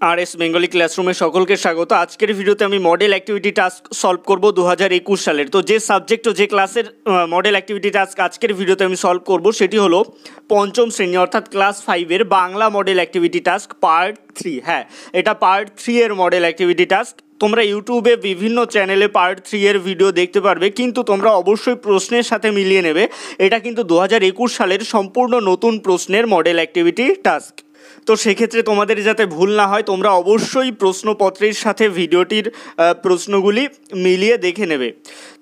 RS Bengali क्लासरूमे सकलके स्वागत। आजकेर भिडियोते आमी मडेल एक्टिविटी टास्क सल्व करब 2021 सालेर। तो जे सबजेक्ट जे क्लासेर मडेल एक्टिविटी टास्क आजकेर भिडियोते आमी सल्व करब सेटी हलो पंचम श्रेणी अर्थात क्लास 5 एर Bangla model activity task part 3। हाँ, एटा पार्ट 3 एर मडेल एक्टिविटी टास्क। তোমরা ইউটিউবে বিভিন্ন চ্যানেলে পার্ট 3 এর ভিডিও দেখতে পারবে, কিন্তু তোমরা অবশ্যই প্রশ্নের সাথে মিলিয়ে নেবে। এটা কিন্তু 2021 সালের সম্পূর্ণ নতুন প্রশ্নের মডেল অ্যাক্টিভিটি টাস্ক। তো সেক্ষেত্রে তোমাদের যাতে ভুল না হয় তোমরা অবশ্যই প্রশ্নপত্রের সাথে ভিডিওটির প্রশ্নগুলি মিলিয়ে দেখে নেবে।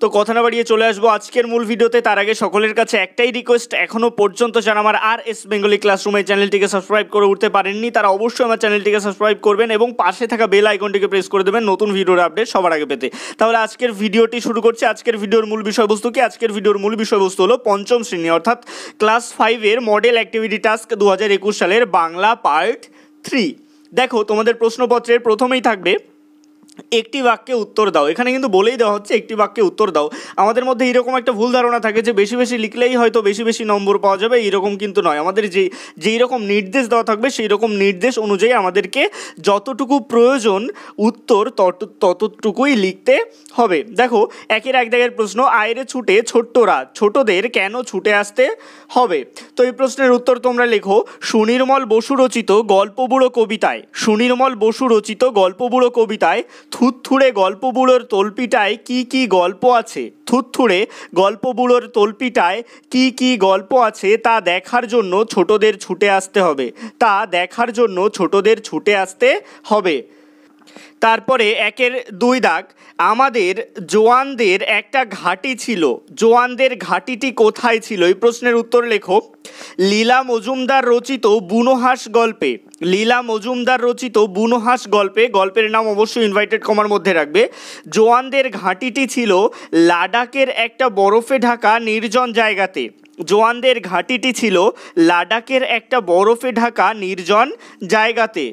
তো কথা না বাড়িয়ে চলে আসবো আজকের মূল ভিডিওতে। তার আগে সকলের কাছে একটাই রিকোয়েস্ট, এখনও পর্যন্ত যারা আমার আরএস বেঙ্গলি ক্লাসরুমের চ্যানেলটিকে সাবস্ক্রাইব করে উঠতে পারেননি তারা অবশ্যই আমার চ্যানেলটিকে সাবস্ক্রাইব করবেন এবং পাশে থাকা বেল আইকনটিকে প্রেস করে দেবেন নতুন ভিডিওর আপডেট সবার আগে পেতে। তাহলে আজকের ভিডিওটি শুরু করছি। আজকের ভিডিওর মূল বিষয়বস্তু কি? আজকের ভিডিওর মূল বিষয়বস্তু হলো পঞ্চম শ্রেণী অর্থাৎ ক্লাস 5 এর মডেল অ্যাক্টিভিটি টাস্ক 2021 সালের বাংলা পার্ট 3। দেখো তোমাদের প্রশ্নপত্রের প্রথমেই থাকবে একটি বাক্যে উত্তর দাও। এখানে কিন্তু বলেই দেওয়া হচ্ছে একটি বাক্যে উত্তর দাও। আমাদের মধ্যে এইরকম একটা ভুল ধারণা থাকে যে বেশি বেশি লিখলেই হয়তো বেশি বেশি নম্বর পাওয়া যাবে, এইরকম কিন্তু নয়। আমাদের যেই রকম নির্দেশ দেওয়া থাকবে সেই রকম নির্দেশ অনুযায়ী আমাদেরকে যতটুকু প্রয়োজন উত্তর ততটুকুই লিখতে হবে। দেখো একের এক দাগের প্রশ্ন, আয়রে ছুটে ছোট্টরা ছোটদের কেন ছুটে আসতে হবে? তো এই প্রশ্নের উত্তর তোমরা লেখো সুনির্মল বসু রচিত গল্পবুড়ো কবিতায়। সুনির্মল বসু রচিত গল্পবুড়ো কবিতায় থুতথুড়ে গল্পবুড়োর তলপিটায় কি কি গল্প আছে? থুতথুড়ে গল্পবুড়োর তলপিটায় কি কি গল্প আছে তা দেখার জন্য ছোটদের ছুটে আসতে হবে। তা দেখার জন্য ছোটদের ছুটে আসতে হবে। তারপরে একের 2 দাগ, আমাদের জোয়ানদের একটা ঘাঁটি ছিল। জোয়ানদের ঘাঁটিটি কোথায় ছিল? এই প্রশ্নের উত্তর লেখো লীলা মজুমদার রচিত বুনোহাস গল্পে। লীলা মজুমদার রচিত বুনোহাস গল্পে, গল্পের নাম অবশ্যই ইনভাইটেড কমার মধ্যে রাখবে। জোয়ানদের ঘাঁটিটি ছিল লাদাখের একটা বরফে ঢাকা নির্জন জায়গাতে। জোয়ানদের ঘাঁটিটি ছিল লাদাখের একটা বরফে ঢাকা নির্জন জায়গাতে।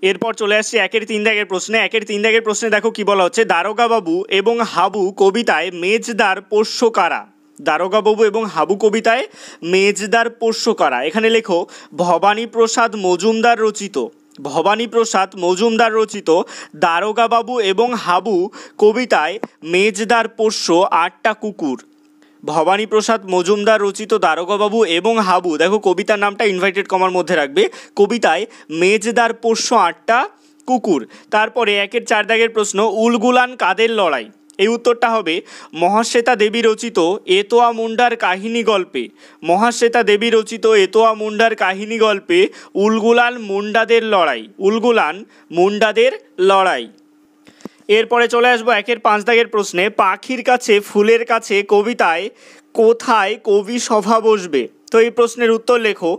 এরপর চলে আসছে একের 3 দাগের প্রশ্নে। একের 3 দাগের প্রশ্নে দেখো কি বলা হচ্ছে, দারোগাবাবু এবং হাবু কবিতায় মেজদার পোষ্য কারা? দারোগাবাবু এবং হাবু কবিতায় মেজদার পোষ্য কারা? এখানে লেখো ভবানীপ্রসাদ মজুমদার রচিত। ভবানীপ্রসাদ মজুমদার রচিত দারোগাবাবু এবং হাবু কবিতায় মেজদার পোষ্য 8টা কুকুর। ভবানীপ্রসাদ মজুমদার রচিত দারোগাবাবু এবং হাবু, দেখো কবিতার নামটা ইনভাইটেড কমার মধ্যে রাখবে, কবিতায় মেজদার পোষ্য 8টা কুকুর। তারপরে একের 4 দাগের প্রশ্ন, উলগুলান কাদের লড়াই? এই উত্তরটা হবে মহাশ্বেতা দেবী রচিত এতোয়া মুন্ডার কাহিনী গল্পে। মহাশ্বেতা দেবী রচিত এতোয়া মুন্ডার কাহিনী গল্পে উলগুলান মুন্ডাদের লড়াই। উলগুলান মুন্ডাদের লড়াই। এরপরে চলে আসবো একের 5 দাগের প্রশ্নে, পাখির কাছে ফুলের কাছে কবিতায় কোথায় কবি সভা বসবে? তো এই প্রশ্নের উত্তর লেখো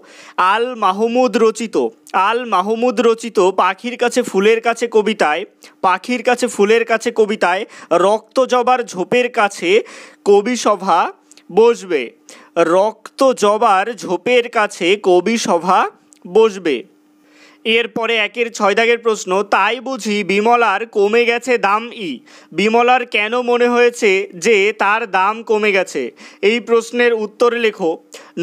আল মাহমুদ রচিত। আল মাহমুদ রচিত পাখির কাছে ফুলের কাছে কবিতায়, পাখির কাছে ফুলের কাছে কবিতায় রক্ত জবার ঝোপের কাছে কবি সভা বসবে। রক্ত জবার ঝোপের কাছে কবি সভা বসবে। এরপরে একের 6 দাগের প্রশ্ন, তাই বুঝি বিমলার কমে গেছে দাম ই? বিমলার কেন মনে হয়েছে যে তার দাম কমে গেছে? এই প্রশ্নের উত্তর লেখো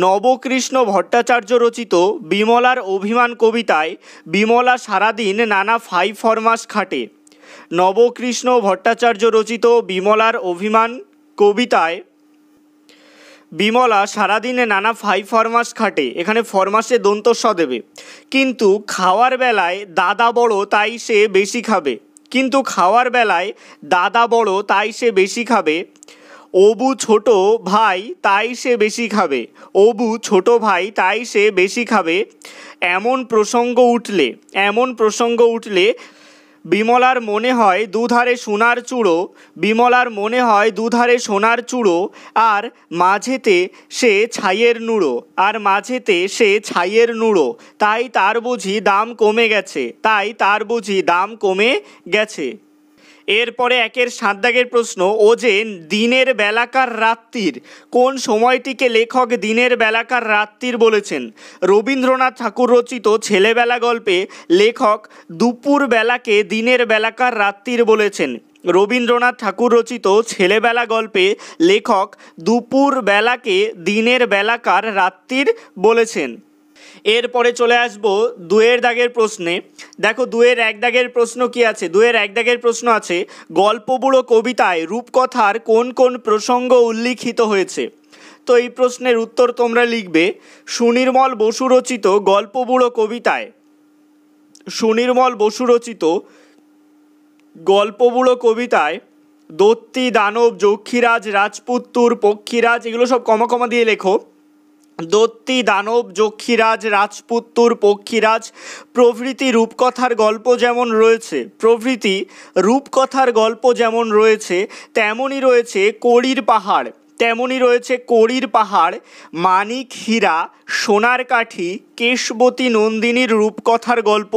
নবকৃষ্ণ ভট্টাচার্য রচিত বিমলার অভিমান কবিতায় বিমলা সারাদিন নানা ফাই ফরমাস খাটে। নবকৃষ্ণ ভট্টাচার্য রচিত বিমলার অভিমান কবিতায় বিমলা সারাদিনে নানা ফাই ফরমাস খাটে। এখানে ফরমাসে দন্ত স দেবে। কিন্তু খাওয়ার বেলায় দাদা বড় তাই সে বেশি খাবে। কিন্তু খাওয়ার বেলায় দাদা বড় তাই সে বেশি খাবে। অবু ছোট ভাই তাই সে বেশি খাবে। অবু ছোট ভাই তাই সে বেশি খাবে। এমন প্রসঙ্গ উঠলে বিমলার মনে হয় দুধারে সোনার চূড়ো। বিমলার মনে হয় দুধারে সোনার চূড়ো আর মাঝেতে সে ছাইয়ের নুড়ো। আর মাঝেতে সে ছাইয়ের নুড়ো। তাই তার বুঝি দাম কমে গেছে। তাই তার বুঝি দাম কমে গেছে। এরপরে একের 7 দাগের প্রশ্ন, ও যে দিনের বেলাকার রাত্রির, কোন সময়টিকে লেখক দিনের বেলাকার রাত্রির বলেছেন? রবীন্দ্রনাথ ঠাকুর রচিত ছেলেবেলা গল্পে লেখক দুপুর বেলাকে দিনের বেলাকার রাত্রির বলেছেন। রবীন্দ্রনাথ ঠাকুর রচিত ছেলেবেলা গল্পে লেখক দুপুর বেলাকে দিনের বেলাকার রাত্রির বলেছেন। এরপরে চলে আসবো 2-এর দাগের প্রশ্নে। দেখো 2-এর 1 দাগের প্রশ্ন কি আছে? 2-এর 1 দাগের প্রশ্ন আছে, গল্পবুড়ো কবিতায় রূপকথার কোন কোন প্রসঙ্গ উল্লিখিত হয়েছে? তো এই প্রশ্নের উত্তর তোমরা লিখবে, সুনির্মল বসু রচিত গল্পবুড়ো কবিতায়, সুনির্মল বসু রচিত গল্পবুড়ো কবিতায় দত্তি, দানব, যক্ষীরাজ, রাজপুত্তুর, পক্ষীরাজ, এগুলো সব কমা কমা দিয়ে লেখো। দত্তি, দানব, যক্ষীরাজ, রাজপুত্তুর, পক্ষীরাজ প্রভৃতি রূপকথার গল্প যেমন রয়েছে, প্রভৃতি রূপকথার গল্প যেমন রয়েছে তেমনই রয়েছে কড়ির পাহাড়, তেমনই রয়েছে কড়ির পাহাড়, মানিক, হীরা, সোনার কাঠি, কেশবতী নন্দিনীর রূপকথার গল্প।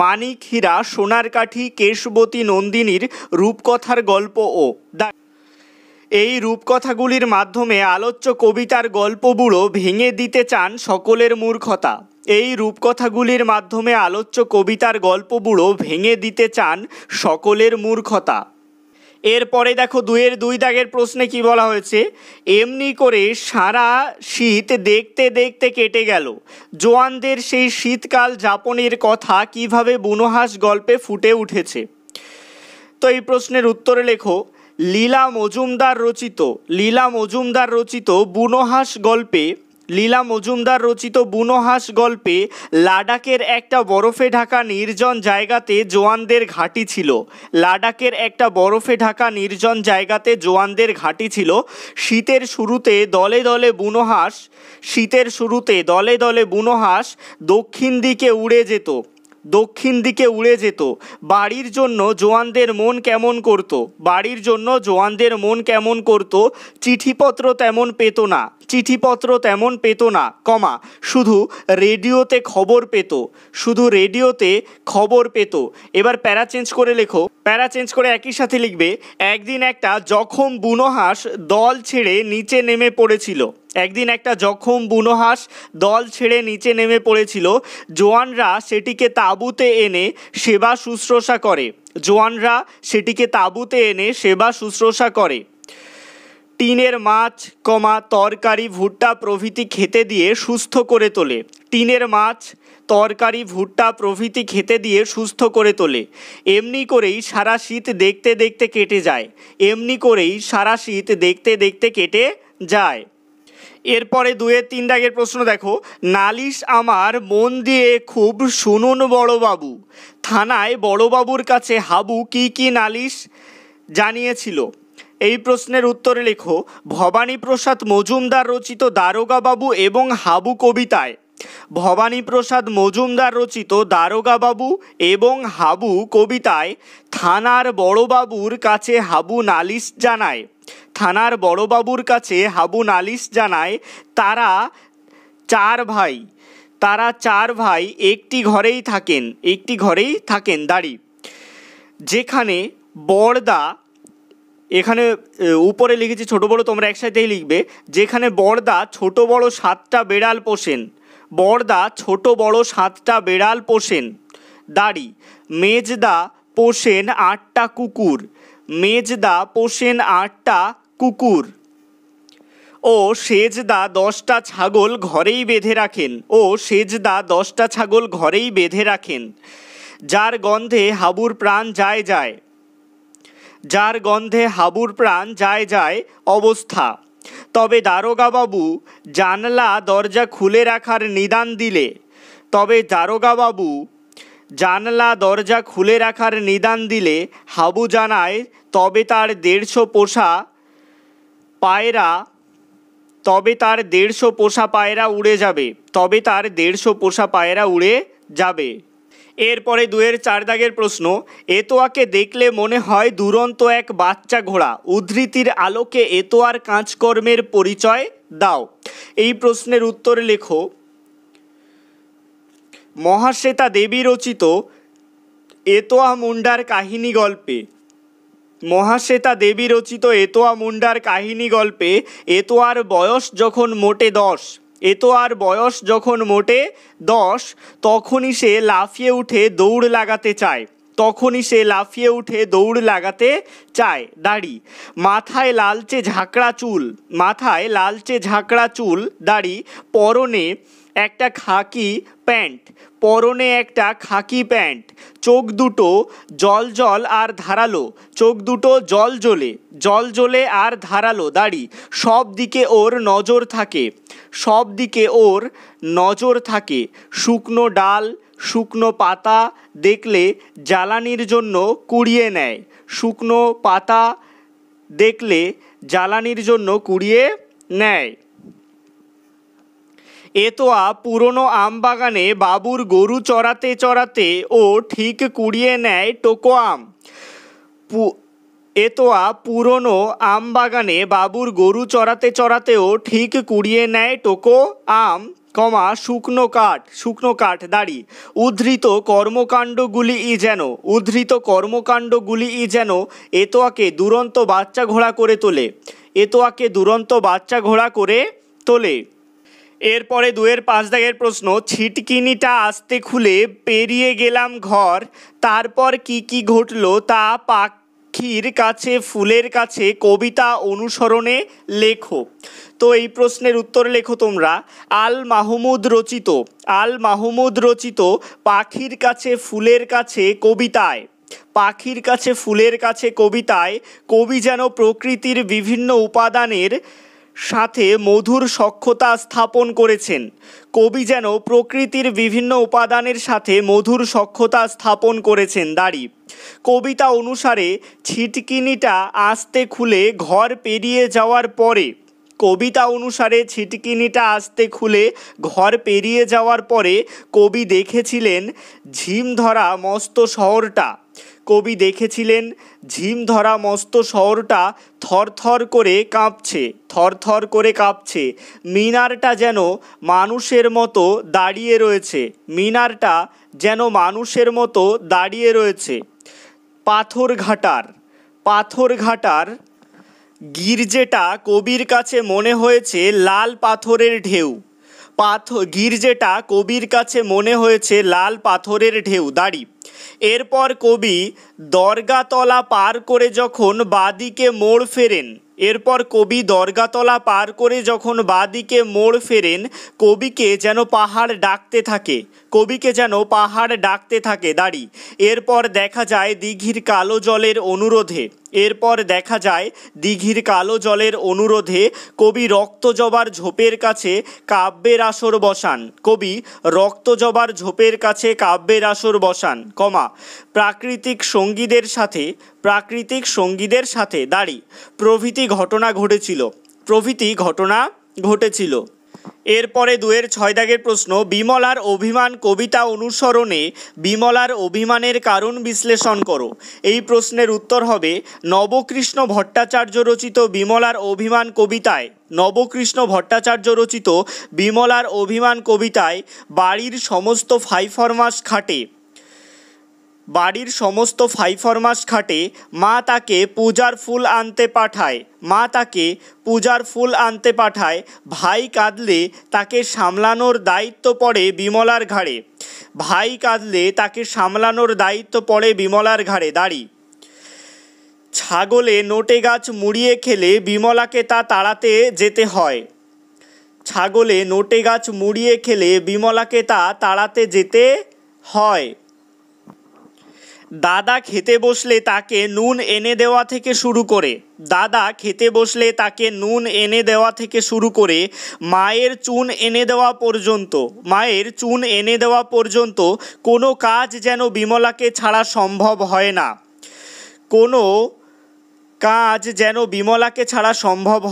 মানিক, হীরা, সোনার কাঠি, কেশবতী নন্দিনীর রূপকথার গল্পও। এই রূপকথাগুলির মাধ্যমে আলোচ্য কবিতার গল্পবুড়ো ভেঙে দিতে চান সকলের মূর্খতা। এই রূপকথাগুলির মাধ্যমে আলোচ্য কবিতার গল্পবুড়ো ভেঙে দিতে চান সকলের মূর্খতা। এরপরে দেখো 2-এর 2 দাগের প্রশ্নে কি বলা হয়েছে, এমনি করে সারা শীত দেখতে দেখতে কেটে গেল, জোয়ানদের সেই শীতকাল যাপনের কথা কিভাবে বুনোহাস গল্পে ফুটে উঠেছে? তো এই প্রশ্নের উত্তরে লেখো, লীলা মজুমদার রচিত, লীলা মজুমদার রচিত বুনোহাস গল্পে, লীলা মজুমদার রচিত বুনোহাস গল্পে লাডাখের একটা বরফে ঢাকা নির্জন জায়গাতে জোয়ানদের ঘাঁটি ছিল, লাডাখের একটা বরফে ঢাকা নির্জন জায়গাতে জোয়ানদের ঘাঁটি ছিল। শীতের শুরুতে দলে দলে বুনোহাস, শীতের শুরুতে দলে দলে বুনোহাস দক্ষিণ দিকে উড়ে যেত, দক্ষিণ দিকে উড়ে যেত। বাড়ির জন্য জোয়ানদের মন কেমন করত, বাড়ির জন্য জোয়ানদের মন কেমন করত, চিঠিপত্র তেমন পেত না, চিঠিপত্র তেমন পেত না, কমা, শুধু রেডিওতে খবর পেত, শুধু রেডিওতে খবর পেত। এবার প্যারা চেঞ্জ করে লেখো, প্যারা চেঞ্জ করে একই সাথে লিখবে, একদিন একটা জখম বুনোহাস দল ছেড়ে নিচে নেমে পড়েছিল, একদিন একটা জখম বুনোহাস দল ছেড়ে নিচে নেমে পড়েছিল, জোয়ানরা সেটিকে তাঁবুতে এনে সেবা শুশ্রূষা করে, জোয়ানরা সেটিকে তাঁবুতে এনে সেবা শুশ্রূষা করে। টিনের মাছ, কমা, তরকারি, ভুট্টা প্রভৃতি খেতে দিয়ে সুস্থ করে তোলে, টিনের মাছ, তরকারি, ভুট্টা প্রভৃতি খেতে দিয়ে সুস্থ করে তোলে। এমনি করেই সারা শীত দেখতে দেখতে কেটে যায়, এমনি করেই সারা শীত দেখতে দেখতে কেটে যায়। এরপরে 2-এর 3 দাগের প্রশ্ন দেখো, নালিশ আমার মন দিয়ে খুব শুনুন বড়বাবু, থানায় বড়বাবুর কাছে হাবু কি কি নালিশ জানিয়েছিল? এই প্রশ্নের উত্তরে লেখো, ভবানীপ্রসাদ মজুমদার রচিত দারোগাবাবু এবং হাবু কবিতায়, ভবানীপ্রসাদ মজুমদার রচিত দারোগাবাবু এবং হাবু কবিতায় থানার বড়বাবুর কাছে হাবু নালিশ জানায়, থানার বড়বাবুর কাছে হাবু নালিশ জানায়। তারা চার ভাই, তারা চার ভাই একটি ঘরেই থাকেন, একটি ঘরেই থাকেন, দাঁড়ি, যেখানে বড়দা, এখানে উপরে লিখেছি ছোট বড়, তোমরা একসাথেই লিখবে, যেখানে বড়দা ছোট বড় 7টা বেড়াল পোষেন, বড়দা ছোট বড় 7টা বেড়াল পোষেন, দাঁড়ি, মেজদা পোষেন 8টা কুকুর, মেজদা পোষেন 8টা কুকুর, ও সেজদা 10টা ছাগল ঘরেই বেঁধে রাখেন, ও সেজদা 10টা ছাগল ঘরেই বেঁধে রাখেন। যার গন্ধে হাবুর প্রাণ যায় যায়, যার গন্ধে হাবুর প্রাণ যায় যায় অবস্থা। তবে দারোগাবাবু জানলা দরজা খুলে রাখার নিদান দিলে, তবে দারোগাবাবু জানলা দরজা খুলে রাখার নিদান দিলে হাবু জানায় তবে তার 150 পোষা পায়রা, তবে তার 150 পোষা পায়রা উড়ে যাবে, তবে তার 150 পোষা পায়রা উড়ে যাবে। এরপরে 2-এর 4 দাগের প্রশ্ন, এতোয়াকে দেখলে মনে হয় দুরন্ত এক বাচ্চা ঘোড়া, উদ্ধৃতির আলোকে এতোয়ার কাজকর্মের পরিচয় দাও। এই প্রশ্নের উত্তরে লেখো, মহাশ্বেতা দেবী রচিত এতোয়া মুন্ডার কাহিনী গল্পে, মহাশ্বেতা দেবী রচিত এতোয়া মুন্ডার কাহিনী গল্পে এতোয়ার বয়স যখন মোটে 10, এতোয়ার বয়স যখন মোটে 10, তখনই সে লাফিয়ে উঠে দৌড় লাগাতে চায়, তখনই সে লাফিয়ে উঠে দৌড় লাগাতে চায়, দাড়ি, মাথায় লালচে ঝাঁকড়া চুল, মাথায় লালচে ঝাঁকড়া চুল, দাড়ি, পরনে একটা খাকি প্যান্ট, পরনে একটা খাকি প্যান্ট, চোখ দুটো জল জল আর ধারালো, চোখ দুটো জল জ্বলে আর ধারালো, দাড়ি, সব দিকে ওর নজর থাকে, সব দিকে ওর নজর থাকে, শুকনো ডাল শুকনো পাতা দেখলে জ্বালানির জন্য কুড়িয়ে নেয়, শুকনো পাতা দেখলে জ্বালানির জন্য কুড়িয়ে নেয়। এতোয়া পুরনো আম বাগানে বাবুর গরু চড়াতে চড়াতে ও ঠিক কুড়িয়ে নেয় টোকো আম। এতোয়া পুরনো আম বাগানে বাবুর গরু চড়াতে চড়াতেও ঠিক কুড়িয়ে নেয় টোকো আম, কমা শুকনো কাঠ, দাড়ি, উদ্ধৃত কর্মকাণ্ডগুলিই যেন এতোয়াকে দুরন্ত বাচ্চা ঘোড়া করে তোলে। এরপরে 2-এর 5 দাগের প্রশ্ন, ছিটকিনিটা আস্তে খুলে পেরিয়ে গেলাম ঘর, তারপর কি ঘটলো তা পাখির কাছে ফুলের কাছে কবিতা অনুসরণে লেখো। তো এই প্রশ্নের উত্তর লেখো তোমরা। আল মাহমুদ রচিত পাখির কাছে ফুলের কাছে কবিতায় কবি যেন প্রকৃতির বিভিন্ন উপাদানের সাথে মধুর সখ্যতা স্থাপন করেছেন, দাড়ি। কবিতা অনুসারে ছিটকিনিটা আস্তে খুলে ঘর পেরিয়ে যাওয়ার পরে কবি দেখেছিলেন ঝিম ধরা মস্ত শহরটা থরথর করে কাঁপছে। মিনারটা যেন মানুষের মতো দাঁড়িয়ে রয়েছে। পাথরঘাটার গির্জেটা কবির কাছে মনে হয়েছে লাল পাথরের ঢেউ, দাড়ি। এরপর কবি দরগাতলা পার করে যখন বাঁদিকে মোড় ফেরেন কবিকে যেন পাহাড় ডাকতে থাকে, দাড়ি। এরপর দেখা যায় দিঘির কালো জলের অনুরোধে কবি রক্তজবার ঝোপের কাছে কাব্যের আসর বসান, কমা প্রাকৃতিক সঙ্গীদের সাথে, দাড়ি, প্রভৃতি ঘটনা ঘটেছিল। এরপরে 2-এর 6 দাগের প্রশ্ন, বিমলার অভিমান কবিতা অনুসরণে বিমলার অভিমানের কারণ বিশ্লেষণ করো। এই প্রশ্নের উত্তর হবে নবকৃষ্ণ ভট্টাচার্য রচিত বিমলার অভিমান কবিতায় বাড়ির সমস্ত ফাইফরমাস খাটে। মা তাকে পূজার ফুল আনতে পাঠায়। ভাই কাঁদলে তাকে সামলানোর দায়িত্ব পড়ে বিমলার ঘাড়ে, দাড়ি। ছাগলে নোটে গাছ মুড়িয়ে খেলে বিমলাকে তা তাড়াতে যেতে হয়। দাদা খেতে বসলে তাকে নুন এনে দেওয়া থেকে শুরু করে মায়ের চুন এনে দেওয়া পর্যন্ত কোনো কাজ যেন বিমলাকে ছাড়া সম্ভব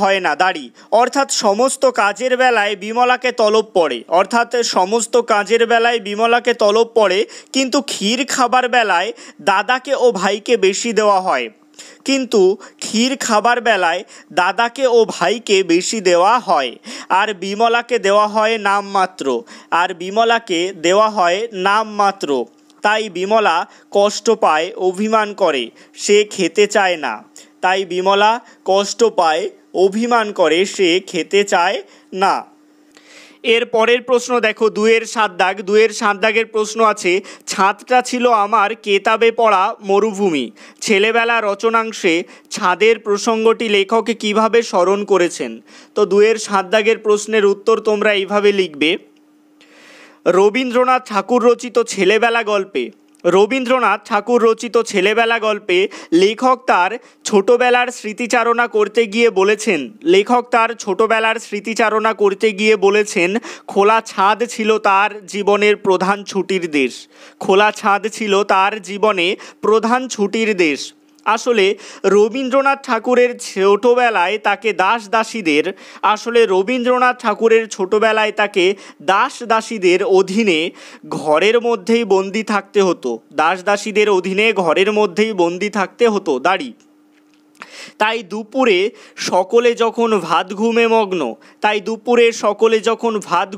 হয় না, দাড়ি। অর্থাৎ সমস্ত কাজের বেলায় বিমলাকে তলব পড়ে, কিন্তু ক্ষীর খাবার বেলায় দাদাকে ও ভাইকে বেশি দেওয়া হয়। আর বিমলাকে দেওয়া হয় নামমাত্র। তাই বিমলা কষ্ট পায়, অভিমান করে, সে খেতে চায় না। এর পরের প্রশ্ন দেখো 2-এর 7 দাগ। 2-এর 7 দাগের প্রশ্ন আছে, ছাদটা ছিল আমার কেতাবে পড়া মরুভূমি। ছেলেবেলা রচনাংশে ছাদের প্রসঙ্গটি লেখক কিভাবে স্মরণ করেছেন। তো 2-এর 7 দাগের প্রশ্নের উত্তর তোমরা এইভাবে লিখবে। রবীন্দ্রনাথ ঠাকুর রচিত ছেলেবেলা গল্পে লেখক তার ছোটবেলার স্মৃতিচারণা করতে গিয়ে বলেছেন খোলা ছাদ ছিল তার জীবনের প্রধান ছুটির দেশ। আসলে রবীন্দ্রনাথ ঠাকুরের ছোটোবেলায় তাকে দাস দাসীদের অধীনে ঘরের মধ্যেই বন্দি থাকতে হতো দাঁড়ি। তাই দুপুরে সকলে যখন ভাত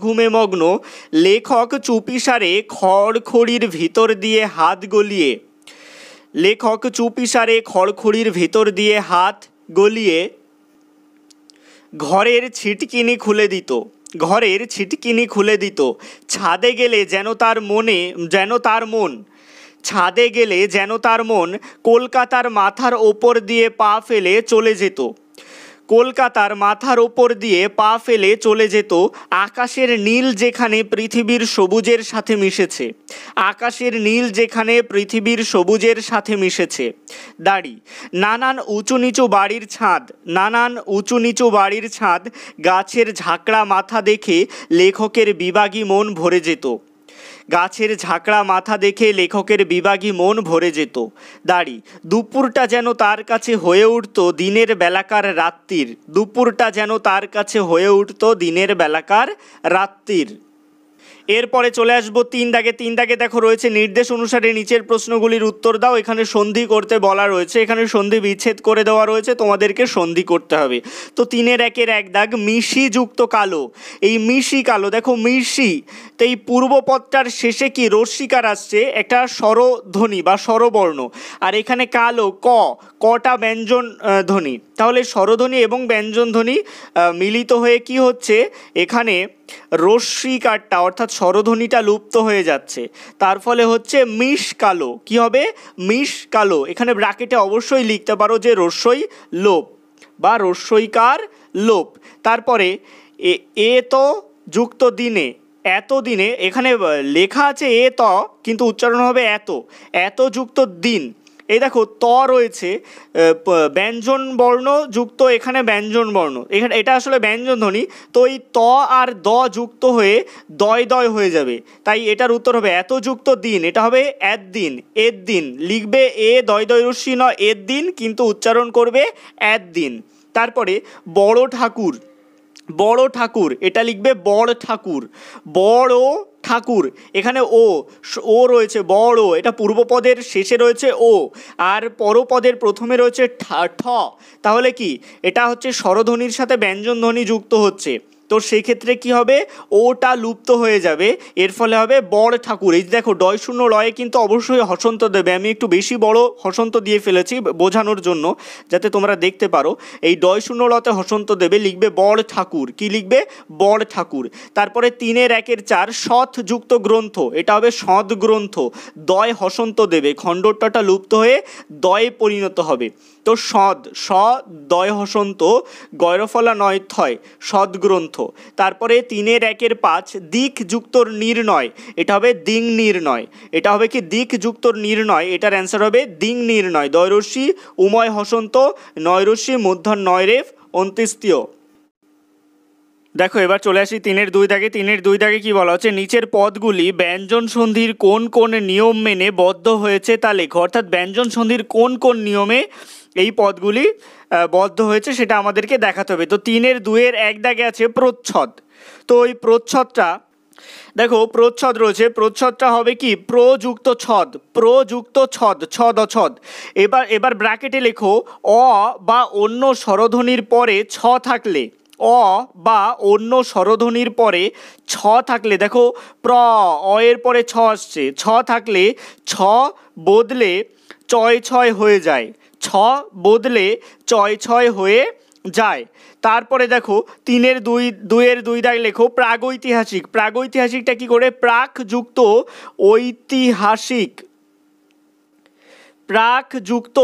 ঘুমে মগ্ন লেখক চুপিসারে খড়খড়ির ভিতর দিয়ে হাত গলিয়ে ঘরের ছিটকিনি খুলে দিত। ছাদে গেলে যেন তার মন কলকাতার মাথার ওপর দিয়ে পা ফেলে চলে যেত আকাশের নীল যেখানে পৃথিবীর সবুজের সাথে মিশেছে দাঁড়ি। নানান উঁচু নিচু বাড়ির ছাদ গাছের ঝাঁকড়া মাথা দেখে লেখকের বিভাগী মন ভরে যেত দাঁড়ি। দুপুরটা যেন তার কাছে হয়ে উঠত দিনের বেলাকার রাত্রির। এরপরে চলে আসবো 3 দাগে দেখো রয়েছে নির্দেশ অনুসারে নিচের প্রশ্নগুলির উত্তর দাও। এখানে সন্ধি করতে বলা রয়েছে, এখানে সন্ধি বিচ্ছেদ করে দেওয়া রয়েছে, তোমাদেরকে সন্ধি করতে হবে। তো 3-1 দাগ মিশি যুক্ত কালো। এই মিশি কালো, দেখো মিশি, তো এই পূর্বপদটার শেষে কি রস্যিকার আসছে, একটা স্বরধ্বনি বা স্বরবর্ণ, আর এখানে কালো কটা ব্যঞ্জন ধ্বনি, তাহলে স্বরধ্বনি এবং ব্যঞ্জন ধ্বনি মিলিত হয়ে কি হচ্ছে, এখানে রস্যিকারটা অর্থাৎ স্বরধ্বনিটা লুপ্ত হয়ে যাচ্ছে, তার ফলে হচ্ছে মিশ কালো। কি হবে? মিশ কালো। এখানে ব্র্যাকেটে অবশ্যই লিখতে পারো যে রস্যই লোপ বা রস্যইকার লোপ। তারপরে এ তো যুক্ত দিনে, এত দিনে, এখানে লেখা আছে এ ত কিন্তু উচ্চারণ হবে এত যুক্ত দিন। এই দেখো ত রয়েছে ব্যঞ্জন বর্ণ যুক্ত, এখানে ব্যঞ্জন বর্ণ, এখানে এটা আসলে ব্যঞ্জন ধ্বনি, তো এই ত আর দ যুক্ত হয়ে দয় হয়ে যাবে, তাই এটার উত্তর হবে এত যুক্ত দিন, এটা হবে এদ দিন। লিখবে এ দয় রস্যি ন এদ দিন, কিন্তু উচ্চারণ করবে এদ দিন। তারপরে বড় ঠাকুর, এটা লিখবে বড় ঠাকুর, এখানে ও রয়েছে বড়, এটা পূর্বপদের শেষে রয়েছে ও, আর পরপদের প্রথমে রয়েছে ঠ, তাহলে কি এটা হচ্ছে স্বরধ্বনির সাথে ব্যঞ্জন ধ্বনি যুক্ত হচ্ছে, তো সেই ক্ষেত্রে কি হবে, ওটা লুপ্ত হয়ে যাবে, এর ফলে হবে বড় ঠাকুর। এই দেখো ডয় শূন্য লয়ে কিন্তু অবশ্যই হসন্ত দেবে, আমি একটু বেশি বড় হসন্ত দিয়ে ফেলেছি বোঝানোর জন্য যাতে তোমরা দেখতে পারো। এই ডয় শূন্য লতে হসন্ত দেবে, লিখবে বড় ঠাকুর। কি লিখবে? বড় ঠাকুর। তারপরে 3-1 সৎ যুক্ত গ্রন্থ, এটা হবে সৎ গ্রন্থ, দয় হসন্ত দেবে, খণ্ডটাটা লুপ্ত হয়ে দয়ে পরিণত হবে, তো স দয় হসন্ত গয়রফলা নয় থয়, সদ্গ্রন্থ। তারপরে 3-1 দিক যুক্তর নির্ণয়, এটা হবে দিং নির্ণয়, এটা হবে কি দিক যুক্তর নির্ণয়, এটার অ্যান্সার হবে দিং নির্ণয়, দয়রস্যি উময় হসন্ত নয়রস্যি মূর্ধন্য নয়রেফ অন্ত্যেষ্টিয়। দেখো এবার চলে আসি 3-2 দাগে কি বলা হচ্ছে, নিচের পদগুলি ব্যঞ্জন সন্ধির কোন কোন নিয়ম মেনে বদ্ধ হয়েছে তা লেখো, অর্থাৎ ব্যঞ্জন সন্ধির কোন কোন নিয়মে এই পদগুলি বদ্ধ হয়েছে সেটা আমাদেরকে দেখাতে হবে। তো 3-2 দাগে আছে প্রচ্ছদ, তো ওই প্রচ্ছদটা দেখো প্রচ্ছদ রয়েছে, প্রচ্ছদটা হবে কি প্রযুক্ত ছদ, ছদ। এবার ব্র্যাকেটে লেখো অ বা অন্য স্বরধ্বনির পরে ছ থাকলে, দেখো অ এর পরে ছ আসছে, ছ থাকলে ছ বদলে ছয় হয়ে যায়, তারপরে দেখো 3-2 দাগ লেখো প্রাগৈতিহাসিকটা কি করে, প্রাক যুক্ত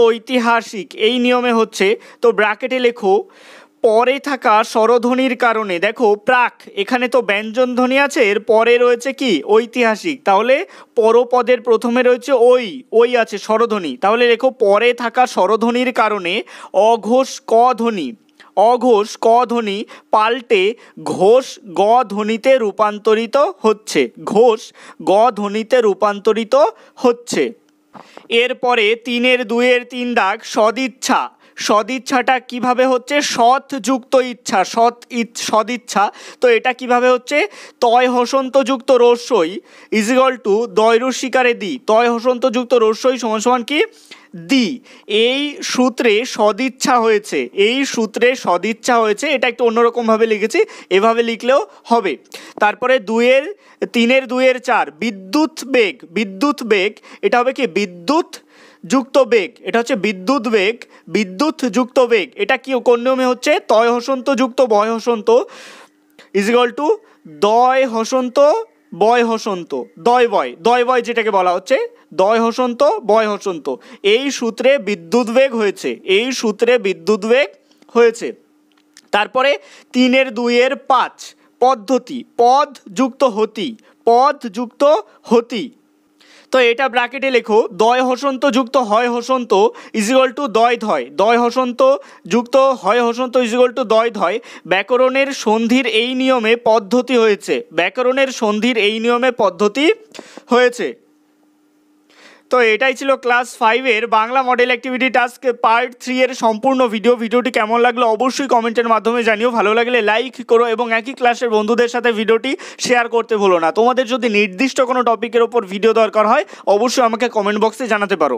ঐতিহাসিক এই নিয়মে হচ্ছে, তো ব্র্যাকেটে লেখো পরে থাকা স্বরধ্বনির কারণে, দেখো প্রাক, এখানে তো ব্যঞ্জন ধ্বনি আছে, এর পরে রয়েছে কি ঐতিহাসিক, তাহলে পরপদের প্রথমে রয়েছে ওই আছে স্বরধ্বনি, তাহলে লেখো পরে থাকা স্বরধ্বনির কারণে অঘোষ ক ধ্বনি পাল্টে ঘোষ গ ধ্বনিতে রূপান্তরিত হচ্ছে, ঘোষ গ ধ্বনিতে রূপান্তরিত হচ্ছে। এরপরে 3-এর 2-এর 3 দাগ সদিচ্ছাটা কিভাবে হচ্ছে, সৎযুক্ত ইচ্ছা, সদিচ্ছা, তো এটা কিভাবে হচ্ছে, তয় হসন্ত যুক্ত রস্যই ইজ ইকুয়াল টু দয় রস্যিকারে দি, তয় হসন্ত যুক্ত রস্যই সমান সমান কি দি। এই সূত্রে সদিচ্ছা হয়েছে, এটা একটু অন্যরকমভাবে লিখেছি, এভাবে লিখলেও হবে। তারপরে 3-এর 2-এর 4 বিদ্যুৎ বেগ, এটা হবে কি বিদ্যুৎ যুক্ত বেগ, এটা হচ্ছে বিদ্যুৎ যুক্ত বেগ, এটা কি কোন নিয়মে হচ্ছে, তয় হসন্ত যুক্ত বয় হসন্ত ইজ ইকুয়াল টু দয় হসন্ত বয় হসন্ত, দয় বয় যেটাকে বলা হচ্ছে দয় হসন্ত বয় হসন্ত, এই সূত্রে বিদ্যুৎ বেগ হয়েছে। তারপরে 3-এর 2-এর 5 পদ্ধতি, পদ যুক্ত হতি, তো এটা ব্র্যাকেটে লেখো দয় হসন্ত যুক্ত হয় হসন্ত ইজ ইকুয়াল টু দয় হসন্ত যুক্ত হয় হসন্ত ইজ ইকুয়াল টু দয় ধয়। ব্যাকরণের সন্ধির এই নিয়মে পদ্ধতি হয়েছে। তো এটাই ছিল ক্লাস 5-এর Bangla model activity task part 3-এর সম্পূর্ণ ভিডিওটি কেমন লাগলো অবশ্যই কমেন্টের মাধ্যমে জানিও, ভালো লাগলে লাইক করো এবং একই ক্লাসের বন্ধুদের সাথে ভিডিওটি শেয়ার করতে ভুলো না। তোমাদের যদি নির্দিষ্ট কোনো টপিকের ওপর ভিডিও দরকার হয় অবশ্যই আমাকে কমেন্ট বক্সে জানাতে পারো।